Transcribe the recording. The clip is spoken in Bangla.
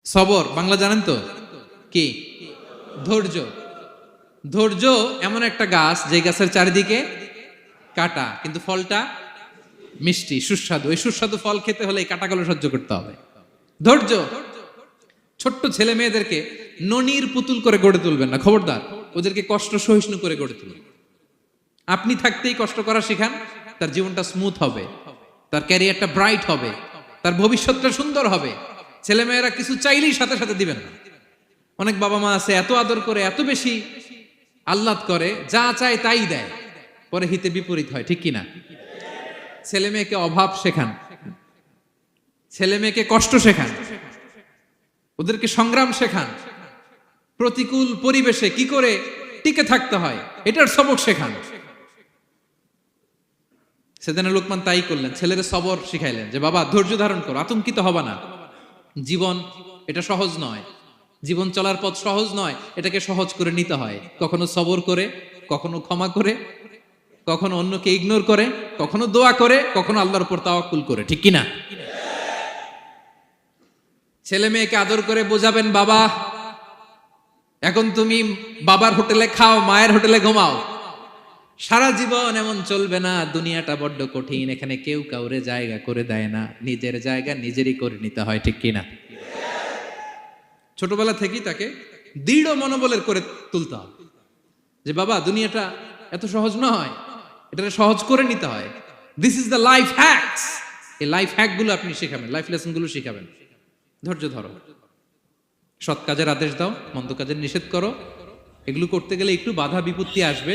সবর বাংলা জানেন তো কি? ধৈর্য। ধৈর্য এমন একটা গাছ যে গাছের চারিদিকে কাটা, কিন্তু ফলটা মিষ্টি সুস্বাদু। এই সুস্বাদু ফল খেতে হলে এই কাটাগুলো সহ্য করতে হবে। ধৈর্য। ছোট্ট ছেলে মেয়েদেরকে ননির পুতুল করে গড়ে তুলবেন না, খবরদার। ওদেরকে কষ্ট সহিষ্ণু করে গড়ে তুলবেন। আপনি থাকতেই কষ্ট করা শিখান, তার জীবনটা স্মুথ হবে, তার ক্যারিয়ারটা ব্রাইট হবে, তার ভবিষ্যৎটা সুন্দর হবে। ছেলেমেয়েরা কিছু চাইলেই সাথে সাথে দিবেন না। অনেক বাবা মা আছে এত আদর করে, এত বেশি আহ্লাদ করে, যা চায় তাই দেয়, পরে হিতে বিপরীত হয়, ঠিক কিনা? ছেলে মেয়েকে অভাব শেখান, ছেলে মেয়েকে কষ্ট শেখান, ওদেরকে সংগ্রাম শেখান, প্রতিকূল পরিবেশে কি করে টিকে থাকতে হয় এটার সবক শেখান। সেদিন লোকমান তাই করলেন, ছেলেরা সবর শিখাইলেন যে বাবা ধৈর্য ধারণ করো, আতঙ্কিত হবা না। জীবন এটা সহজ নয়, জীবন চলার পথ সহজ নয়, এটাকে সহজ করে নিতে হয়। কখনো সবর করে, কখনো ক্ষমা করে, কখনো অন্যকে ইগনোর করে, কখনো দোয়া করে, কখনো আল্লাহর উপর তাওয়াক্কুল করে, ঠিক কিনা? ছেলে মেয়েকে আদর করে বোঝাবেন, বাবা এখন তুমি বাবার হোটেলে খাও, মায়ের হোটেলে ঘুমাও। সারা জীবন এমন চলবে না, দুনিয়াটা বড্ড কঠিন, এখানে কেউ কাউরে জায়গা করে দেয় না, নিজের জায়গা নিজেরই করে নিতে হয়, ঠিক কিনা? ছোটবেলা থেকেই তাকে দৃঢ় মনোবলের করে তুলতে হবে যে বাবা দুনিয়াটা এত সহজ নয়, এটা সহজ করে নিতে হয়। This is the life hacks. এই লাইফ হ্যাক গুলো আপনি শেখাবেন, লাইফ লেসন গুলো শেখাবেন। ধৈর্য ধরো, সৎ কাজের আদেশ দাও, মন্দ কাজের নিষেধ করো। এগুলো করতে গেলে একটু বাধা বিপত্তি আসবে।